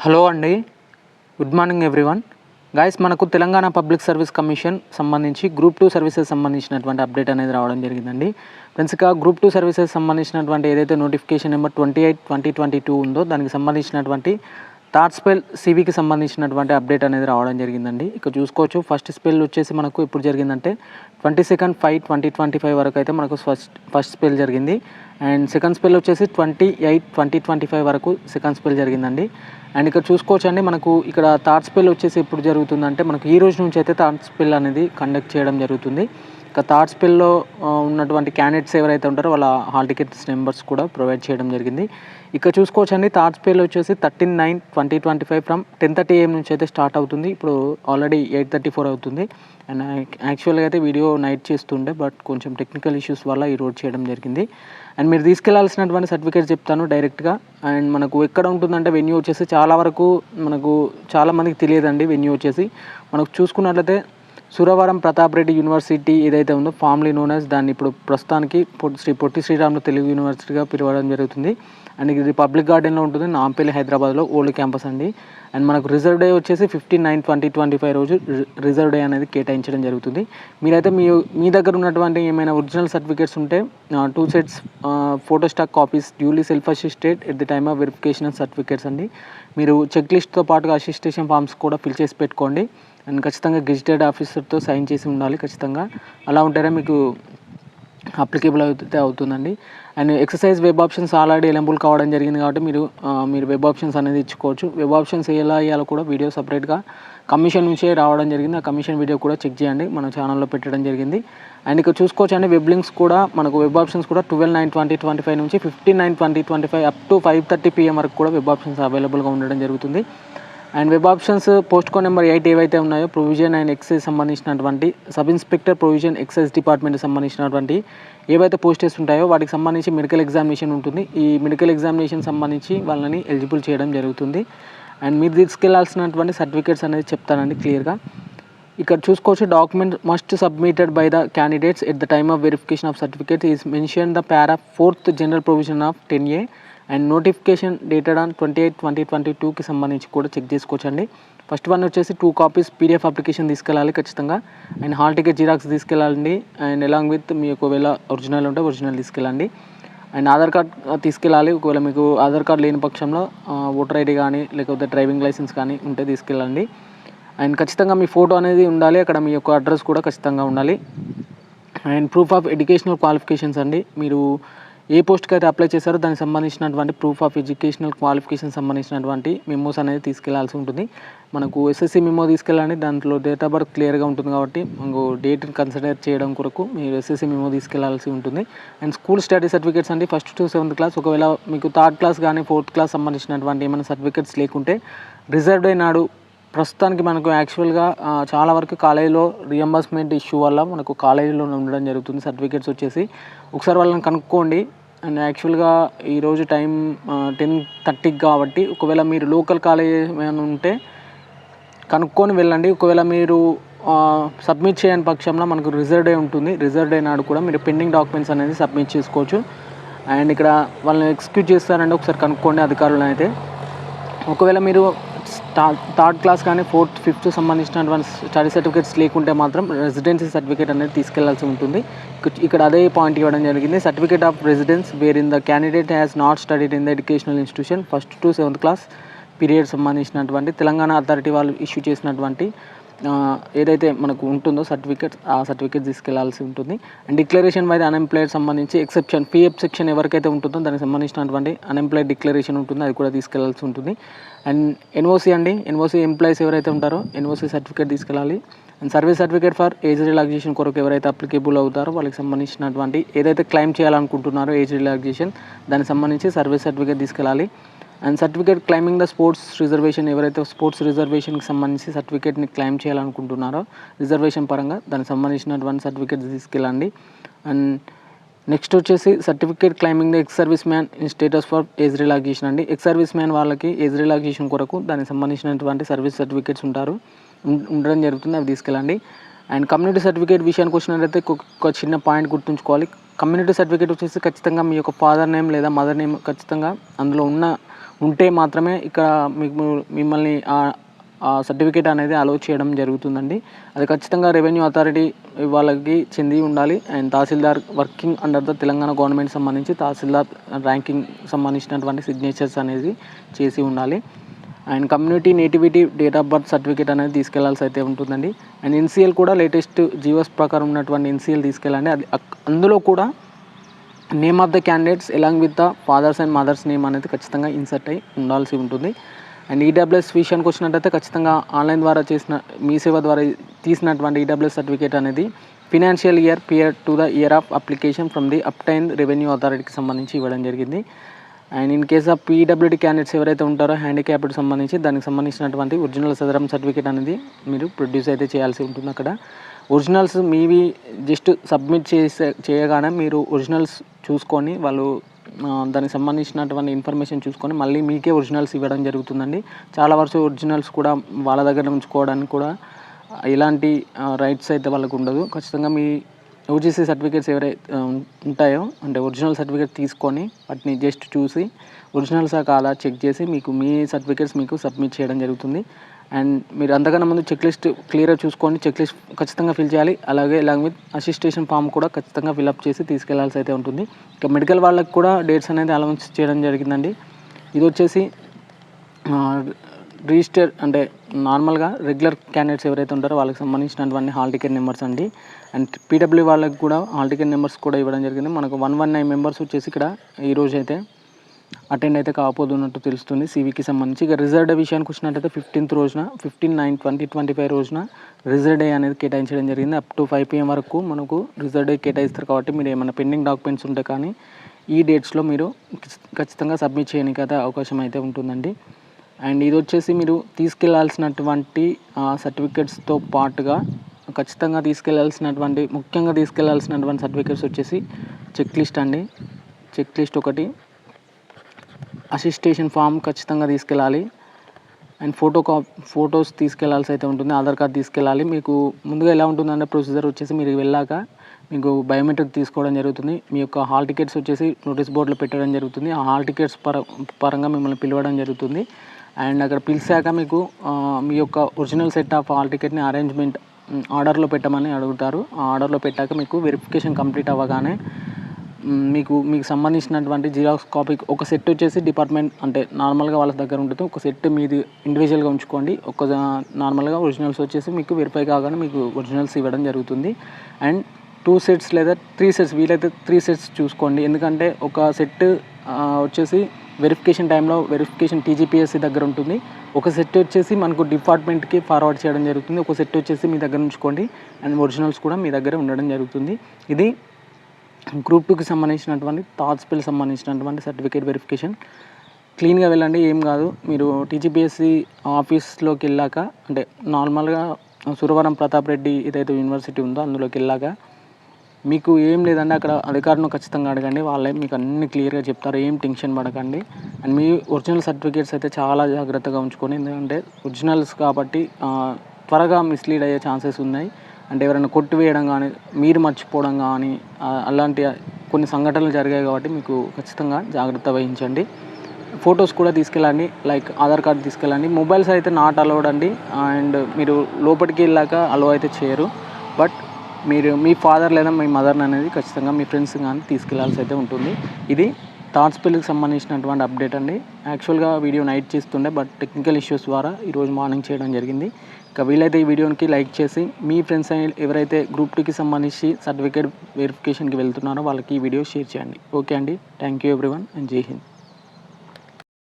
Hello అండి, good morning everyone. Guys, మనకు Telangana public service commission సంబంధించి గ్రూప్ 2 సర్వీసెస్ సంబంధించినటువంటి అప్డేట్ అనేది రావడం జరిగిందండి. ఫ్రెండ్స్, ఇక గ్రూప్ 2 సర్వీసెస్ సంబంధించినటువంటి ఏదైతే నోటిఫికేషన్ నెంబర్ 28/2022 ఉందో దానికి సంబంధించినటువంటి థర్డ్ స్పెల్ సివికి సంబంధించినటువంటి అప్డేట్ అనేది రావడం జరిగిందండి. ఇక చూసుకోవచ్చు, ఫస్ట్ స్పెల్ వచ్చేసి మనకు ఎప్పుడు జరిగిందంటే 22/5/2025 వరకు అయితే మనకు ఫస్ట్ స్పెల్ జరిగింది. అండ్ సెకండ్ స్పెల్ వచ్చేసి 28/2025 వరకు సెకండ్ స్పెల్ జరిగిందండి. అండ్ ఇక్కడ చూసుకోవచ్చు అండి, మనకు ఇక్కడ థర్డ్ స్పెల్ వచ్చేసి ఎప్పుడు జరుగుతుందంటే మనకు ఈ రోజు నుంచి అయితే థర్డ్ స్పెల్ అనేది కండక్ట్ చేయడం జరుగుతుంది. ఇక థర్డ్ స్పెల్లో ఉన్నటువంటి క్యాండిడేట్స్ ఎవరైతే ఉంటారో వాళ్ళ హాల్ టికెట్స్ నెంబర్స్ కూడా ప్రొవైడ్ చేయడం జరిగింది. ఇక్కడ చూసుకోవచ్చు అండి, థర్డ్ స్పెల్ వచ్చేసి 13/9/2025 ఫ్రమ్ 10:30 AM నుంచి అయితే స్టార్ట్ అవుతుంది. ఇప్పుడు ఆల్రెడీ 8:34 అవుతుంది. అండ్ యాక్చువల్గా అయితే వీడియో నైట్ చేస్తుండే, బట్ కొంచెం టెక్నికల్ ఇష్యూస్ వల్ల ఈరోజు చేయడం జరిగింది. అండ్ మీరు తీసుకెళ్లాల్సినటువంటి సర్టిఫికేట్ చెప్తాను డైరెక్ట్గా. అండ్ మనకు ఎక్కడ ఉంటుందంటే వెన్యూ వచ్చేసి చాలా వరకు మనకు చాలామందికి తెలియదండి. వెన్యూ వచ్చేసి మనకు చూసుకున్నట్లయితే సురవరం ప్రతాప్ రెడ్డి యూనివర్సిటీ ఏదైతే ఉందో ఫార్మ్లీ నోన్ యాజ్, దాన్ని ఇప్పుడు ప్రస్తుతానికి శ్రీ పొట్టి శ్రీరాములు తెలుగు యూనివర్సిటీగా పిలవడం జరుగుతుంది. అండ్ ఇది పబ్లిక్ గార్డెన్లో ఉంటుంది, నాంపల్లి, హైదరాబాద్లో ఓల్డ్ క్యాంపస్ అండి. అండ్ మనకు రిజర్వ్ డే వచ్చేసి 15/9/2025 రోజు రిజర్వ్ డే అనేది కేటాయించడం జరుగుతుంది. మీరైతే మీ దగ్గర ఉన్నటువంటి ఏమైనా ఒరిజినల్ సర్టిఫికేట్స్ ఉంటే 2 sets photostat copies duly self assisted at the time of verification and certificates అండి. మీరు చెక్ లిస్ట్తో పాటుగా అసిస్టేషన్ ఫామ్స్ కూడా ఫిల్ చేసి పెట్టుకోండి. అండ్ ఖచ్చితంగా గెజిటెడ్ ఆఫీసర్తో సైన్ చేసి ఉండాలి ఖచ్చితంగా. అలా ఉంటేనే మీకు అప్లికేబుల్ అయితే అవుతుందండి. And exercise web options already eligible కావడం జరిగింది కాబట్టి మీరు వెబ్ ఆప్షన్స్ అనేది ఇచ్చుకోవచ్చు. వెబ్ ఆప్షన్స్ ఎలా ఇవ్వాలో కూడా వీడియో సపరేట్గా కమిషన్ నుంచే రావడం జరిగింది. ఆ కమిషన్ వీడియో కూడా చెక్ చేయండి, మన ఛానల్లో పెట్టడం జరిగింది. అండ్ ఇక్కడ చూసుకోవచ్చు అండి, వెబ్ లింక్స్ కూడా మనకు వెబ్ ఆప్షన్స్ కూడా 12/9/2025 నుంచి 15/9/2025 అప్ టు 5:30 PM వరకు కూడా వెబ్ ఆప్షన్స్ అవైలబుల్గా ఉండడం జరుగుతుంది. And web options post code number 8 ఏవైతే ఉన్నాయో ప్రొవిజన్ అండ్ ఎక్సైజ్ సంబంధించినటువంటి సబ్ ఇన్స్పెక్టర్ ప్రొవిజన్ ఎక్సైజ్ డిపార్ట్మెంట్కి సంబంధించినటువంటి ఏవైతే పోస్టెస్ ఉంటాయో వాటికి సంబంధించి మెడికల్ ఎగ్జామినేషన్ ఉంటుంది. ఈ మెడికల్ ఎగ్జామినేషన్ సంబంధించి వాళ్ళని ఎలిజిబుల్ చేయడం జరుగుతుంది. అండ్ మీరు తీసుకెళ్లాల్సినటువంటి సర్టిఫికేట్స్ అనేది చెప్తానండి క్లియర్గా. ఇక్కడ చూసుకోవచ్చు, document must submitted by the candidates at the time of verification of certificate is mention the para 4th general provision of 10A and notification dated on 28/2022కి సంబంధించి కూడా చెక్ చేసుకోవచ్చండి. ఫస్ట్ వన్ వచ్చేసి 2 copies PDF అప్లికేషన్ తీసుకెళ్ళాలి ఖచ్చితంగా. And hall ticket xerox తీసుకెళ్ళాలండి. And along with మీ ఒకవేళ ఒరిజినల్ ఉంటే ఒరిజినల్ తీసుకెళ్ళండి. అండ్ ఆధార్ కార్డ్ తీసుకెళ్ళాలి. ఒకవేళ మీకు ఆధార్ కార్డ్ లేని పక్షంలో ఓటర్ ఐడి కానీ లేకపోతే డ్రైవింగ్ లైసెన్స్ కానీ ఉంటే తీసుకెళ్ళండి. అండ్ ఖచ్చితంగా మీ ఫోటో అనేది ఉండాలి, అక్కడ మీ యొక్క అడ్రస్ కూడా ఖచ్చితంగా ఉండాలి. And proof of educational qualifications అండి, మీరు ఏ పోస్ట్కి అయితే అప్లై చేశారో దానికి సంబంధించినటువంటి ప్రూఫ్ ఆఫ్ ఎడ్యుకేషనల్ క్వాలిఫికేషన్ సంబంధించినటువంటి మెమోస్ అనేది తీసుకెళ్లాల్సి ఉంటుంది. మనకు SSC మెమో తీసుకెళ్ళండి, దాంట్లో డేట్ ఆఫ్ బర్త్ క్లియర్గా ఉంటుంది కాబట్టి మనకు డేట్ని కన్సిడర్ చేయడం కొరకు మీరు SSC మెమో తీసుకెళ్లాల్సి ఉంటుంది. అండ్ స్కూల్ స్టడీ సర్టిఫికేట్స్ అండి, 1st to 7th క్లాస్. ఒకవేళ మీకు 3rd క్లాస్ కానీ 4th క్లాస్ సంబంధించినటువంటి ఏమైనా సర్టిఫికేట్స్ లేకుంటే రిజర్వ్ డే నాడు ప్రస్తుతానికి మనకు యాక్చువల్గా చాలా వరకు కాలేజీలో రియంబర్స్మెంట్ ఇష్యూ వల్ల మనకు కాలేజీలో ఉండడం జరుగుతుంది సర్టిఫికేట్స్ వచ్చేసి. ఒకసారి వాళ్ళని కనుక్కోండి. అండ్ యాక్చువల్గా ఈరోజు టైం 10:30 కాబట్టి ఒకవేళ మీరు లోకల్ కాలేజ్ ఏమైనా ఉంటే కనుక్కొని వెళ్ళండి. ఒకవేళ మీరు సబ్మిట్ చేయని పక్షంలో మనకు రిజర్వ్ డే ఉంటుంది. రిజర్వ్ డే నాడు కూడా మీరు పెండింగ్ డాక్యుమెంట్స్ అనేది సబ్మిట్ చేసుకోవచ్చు. అండ్ ఇక్కడ వాళ్ళని ఎగ్జిక్యూట్ చేస్తారంటే ఒకసారి కనుక్కోండి అధికారులను అయితే. ఒకవేళ మీరు 3rd క్లాస్ కానీ 4th 5th సంబంధించినటువంటి స్టడీ సర్టిఫికేట్స్ లేకుంటే మాత్రం రెసిడెన్సీ సర్టిఫికేట్ అనేది తీసుకెళ్లాల్సి ఉంటుంది. ఇక్కడ అదే పాయింట్ ఇవ్వడం జరిగింది, certificate of residence wherein the candidate has not studied in the educational institution 1st to 7th class period సంబంధించినటువంటి తెలంగాణ అథారిటీ వాళ్ళు ఇష్యూ చేసినటువంటి ఏదైతే మనకు ఉంటుందో సర్టిఫికేట్, ఆ సర్టిఫికేట్ తీసుకెళ్లాల్సి ఉంటుంది. And declaration by the unemployed సంబంధించి ఎక్సెప్షన్ PF సెక్షన్ ఎవరికైతే ఉంటుందో దానికి సంబంధించినటువంటి అన్ఎంప్లాయిడ్ డిక్లరేషన్ ఉంటుంది, అది కూడా తీసుకెళ్లాల్సి ఉంటుంది. అండ్ NOC అండి, NOC ఎంప్లాయీస్ ఎవరైతే ఉంటారో NOC సర్టిఫికేట్ తీసుకెళ్ళాలి. And service certificate for age relaxation కొరకు ఎవరైతే అప్లికేబుల్ అవుతారో వాళ్ళకి సంబంధించినటువంటి ఏదైతే క్లెయిమ్ చేయాలనుకుంటున్నారో ఏజ్ రిలాక్సేషన్ దానికి సంబంధించి సర్వీస్ సర్టిఫికేట్ తీసుకెళ్ళాలి. And certificate claiming the sports reservation, ఎవరైతే స్పోర్ట్స్ రిజర్వేషన్కి సంబంధించి సర్టిఫికేట్ని క్లెయిమ్ చేయాలనుకుంటున్నారో రిజర్వేషన్ పరంగా దానికి సంబంధించినటువంటి సర్టిఫికేట్ తీసుకెళ్ళండి. అండ్ నెక్స్ట్ వచ్చేసి certificate claiming the ex service man in status for age relaxation అండి. ఎక్స్ సర్వీస్ మ్యాన్ వాళ్ళకి ఏజ్ రిలాక్సేషన్ కొరకు దానికి సంబంధించినటువంటి సర్వీస్ సర్టిఫికేట్స్ ఉండడం జరుగుతుంది, అవి తీసుకెళ్ళండి. అండ్ కమ్యూనిటీ సర్టిఫికేట్ విషయానికి వచ్చినట్లయితే ఒక చిన్న పాయింట్ గుర్తుంచుకోవాలి. కమ్యూనిటీ సర్టిఫికేట్ వచ్చేసి ఖచ్చితంగా మీ యొక్క ఫాదర్ నేమ్ లేదా మదర్ నేమ్ ఖచ్చితంగా అందులో ఉంటే మాత్రమే ఇక్కడ మిమ్మల్ని ఆ సర్టిఫికేట్ అనేది అలో చేయడం జరుగుతుందండి. అది ఖచ్చితంగా రెవెన్యూ అథారిటీ వాళ్ళకి చెంది ఉండాలి. And tahsildar working under the Telangana government సంబంధించి తహసీల్దార్ ర్యాంకింగ్ సంబంధించినటువంటి సిగ్నేచర్స్ అనేది చేసి ఉండాలి. And community nativity date of birth certificate అనేది తీసుకెళ్లాల్సి అయితే ఉంటుందండి. అండ్ ఎన్సీఎల్ కూడా లేటెస్ట్ జీవోస్ ప్రకారం ఉన్నటువంటి ఎన్సీఎల్ తీసుకెళ్ళండి. అది అందులో కూడా name of the candidates along with the father's and mother's name అనేది ఖచ్చితంగా ఇన్సర్ట్ అయి ఉండాల్సి ఉంటుంది. అండ్ ఈడబ్ల్యూఎస్ విషయానికి వచ్చినట్టయితే ఖచ్చితంగా ఆన్లైన్ ద్వారా చేసిన మీ సేవ ద్వారా తీసినటువంటి ఈడబ్ల్యూఎస్ సర్టిఫికేట్ అనేది financial year prior to the year of application from the obtain revenue అథారిటీకి సంబంధించి ఇవ్వడం జరిగింది. And in case of PWD candidates ఎవరైతే ఉంటారో హ్యాండిక్యాప్డ్ సంబంధించి దానికి సంబంధించినటువంటి ఒరిజినల్ సదరం సర్టిఫికేట్ అనేది మీరు ప్రొడ్యూస్ అయితే చేయాల్సి ఉంటుంది. అక్కడ ఒరిజినల్స్ మీవి జస్ట్ సబ్మిట్ చేయగానే మీరు ఒరిజినల్స్ చూసుకొని వాళ్ళు దానికి సంబంధించినటువంటి ఇన్ఫర్మేషన్ చూసుకొని మళ్ళీ మీకే ఒరిజినల్స్ ఇవ్వడం జరుగుతుందండి. చాలా వరకు ఒరిజినల్స్ కూడా వాళ్ళ దగ్గర ఉంచుకోవడానికి కూడా ఎలాంటి రైట్స్ అయితే వాళ్ళకు ఉండదు. ఖచ్చితంగా మీ ఓజీసీ సర్టిఫికేట్స్ ఎవరైతే ఉంటాయో అంటే ఒరిజినల్ సర్టిఫికేట్ తీసుకొని వాటిని జస్ట్ చూసి ఒరిజినల్సా కాదా చెక్ చేసి మీ సర్టిఫికేట్స్ మీకు సబ్మిట్ చేయడం జరుగుతుంది. అండ్ మీరు అంతకన్నా ముందు చెక్ లిస్ట్ క్లియర్గా చూసుకోండి. చెక్ లిస్ట్ ఖచ్చితంగా ఫిల్ చేయాలి. అలాగే ఇలాంగ్ విత్ అసిస్టేషన్ ఫామ్ కూడా ఖచ్చితంగా ఫిల్అప్ చేసి తీసుకెళ్లాల్సి అయితే ఉంటుంది. ఇక మెడికల్ వాళ్ళకి కూడా డేట్స్ అనేది అలౌన్స్ చేయడం జరిగిందండి. ఇది వచ్చేసి రిజిస్టర్ అంటే నార్మల్గా రెగ్యులర్ క్యాండిడేట్స్ ఎవరైతే ఉంటారో వాళ్ళకి సంబంధించినటువంటి హాల్ టికెట్ నెంబర్స్ అండి. అండ్ పీడబ్ల్యూ వాళ్ళకి కూడా హాల్ టికెట్ నెంబర్స్ కూడా ఇవ్వడం జరిగింది. మనకు 119 మెంబర్స్ వచ్చేసి ఇక్కడ ఈరోజు అయితే అటెండ్ అయితే కాకపోతున్నట్టు తెలుస్తుంది సివికి సంబంధించి. ఇక రిజర్వ్ డే విషయానికి వచ్చినట్టయితే 15th రోజున 15/9/2025 రోజున రిజర్వ్ డే అనేది కేటాయించడం జరిగింది. అప్ టు 5 PM వరకు మనకు రిజర్వ్ డే కేటాయిస్తారు. కాబట్టి మీరు ఏమైనా పెండింగ్ డాక్యుమెంట్స్ ఉంటే కానీ ఈ డేట్స్లో మీరు ఖచ్చితంగా సబ్మిట్ చేయడానికి అయితే అవకాశం అయితే ఉంటుందండి. అండ్ ఇది వచ్చేసి మీరు తీసుకెళ్లాల్సినటువంటి సర్టిఫికేట్స్తో పాటుగా ఖచ్చితంగా ముఖ్యంగా తీసుకెళ్లాల్సినటువంటి సర్టిఫికేట్స్ వచ్చేసి చెక్ లిస్ట్ అండి. చెక్ లిస్ట్ ఒకటి, అసిస్టేషన్ ఫామ్ ఖచ్చితంగా తీసుకెళ్ళాలి. అండ్ ఫొటోస్ తీసుకెళ్లాల్సి అయితే ఉంటుంది. ఆధార్ కార్డ్ తీసుకెళ్ళాలి. మీకు ముందుగా ఎలా ఉంటుందంటే ప్రొసీజర్ వచ్చేసి మీరు వెళ్ళాక మీకు బయోమెట్రిక్ తీసుకోవడం జరుగుతుంది. మీ యొక్క హాల్ టికెట్స్ వచ్చేసి నోటీస్ బోర్డులో పెట్టడం జరుగుతుంది. ఆ హాల్ టికెట్స్ పరంగా మిమ్మల్ని పిలవడం జరుగుతుంది. అండ్ అక్కడ పిలిచాక మీకు మీ యొక్క ఒరిజినల్ సెట్ ఆఫ్ హాల్ టికెట్ని అరేంజ్మెంట్ ఆర్డర్లో పెట్టమని అడుగుతారు. ఆ ఆర్డర్లో పెట్టాక మీకు వెరిఫికేషన్ కంప్లీట్ అవ్వగానే మీకు సంబంధించినటువంటి జిరాక్స్ కాపీ ఒక సెట్ వచ్చేసి డిపార్ట్మెంట్ అంటే నార్మల్గా వాళ్ళ దగ్గర ఉంటుంది. ఒక సెట్ మీది ఇండివిజువల్గా ఉంచుకోండి. నార్మల్గా ఒరిజినల్స్ వచ్చేసి మీకు వెరిఫై కాగానే మీకు ఒరిజినల్స్ ఇవ్వడం జరుగుతుంది. అండ్ 2 sets లేదా 3 sets వీలైతే 3 sets చూసుకోండి. ఎందుకంటే ఒక సెట్ వచ్చేసి వెరిఫికేషన్ టైంలో వెరిఫికేషన్ టీజీపీఎస్సీ దగ్గర ఉంటుంది. ఒక సెట్ వచ్చేసి మనకు డిపార్ట్మెంట్కి ఫార్వర్డ్ చేయడం జరుగుతుంది. ఒక సెట్ వచ్చేసి మీ దగ్గర ఉంచుకోండి. అండ్ ఒరిజినల్స్ కూడా మీ దగ్గర ఉండడం జరుగుతుంది. ఇది గ్రూప్ 2కి సంబంధించినటువంటి థాట్స్పిల్ సంబంధించినటువంటి సర్టిఫికేట్ వెరిఫికేషన్. క్లీన్గా వెళ్ళండి, ఏం కాదు. మీరు టీజీపీఎస్సీ ఆఫీస్లోకి వెళ్ళాక అంటే నార్మల్గా సురవరం ప్రతాప్ రెడ్డి ఏదైతే యూనివర్సిటీ ఉందో అందులోకి వెళ్ళాక మీకు ఏం లేదంటే అక్కడ అధికారులను ఖచ్చితంగా అడగండి. వాళ్ళే మీకు అన్ని క్లియర్గా చెప్తారు. ఏం టెన్షన్ పడకండి. అండ్ మీ ఒరిజినల్ సర్టిఫికేట్స్ అయితే చాలా జాగ్రత్తగా ఉంచుకొని, ఎందుకంటే ఒరిజినల్స్ కాబట్టి త్వరగా మిస్లీడ్ అయ్యే ఛాన్సెస్ ఉన్నాయి. అంటే ఎవరైనా కొట్టివేయడం కానీ మీరు మర్చిపోవడం కానీ అలాంటి కొన్ని సంఘటనలు జరిగాయి. కాబట్టి మీకు ఖచ్చితంగా జాగ్రత్త వహించండి. ఫొటోస్ కూడా తీసుకెళ్ళండి, లైక్ ఆధార్ కార్డు తీసుకెళ్ళండి. మొబైల్స్ అయితే నాట్ అలౌడ్ అండి. అండ్ మీరు లోపలికి వెళ్ళాక అలో అయితే చేయరు. బట్ మీరు మీ ఫాదర్ లేదా మీ మదర్ అనేది ఖచ్చితంగా మీ ఫ్రెండ్స్ కానీ తీసుకెళ్లాల్సి అయితే ఉంటుంది. ఇది థాట్స్పిల్కి సంబంధించినటువంటి అప్డేట్ అండి. యాక్చువల్గా వీడియో నైట్ చేస్తుండే, బట్ టెక్నికల్ ఇష్యూస్ ద్వారా ఈరోజు మార్నింగ్ చేయడం జరిగింది. ఇక వీలైతే ఈ వీడియోకి లైక్ చేసి మీ ఫ్రెండ్స్ ఎవరైతే గ్రూప్ 2కి సంబంధించి సర్టిఫికేట్ వెరిఫికేషన్కి వెళ్తున్నారో వాళ్ళకి ఈ వీడియో షేర్ చేయండి. ఓకే అండి, థ్యాంక్ యూ ఎవ్రీవన్ అండ్ జై హింద్.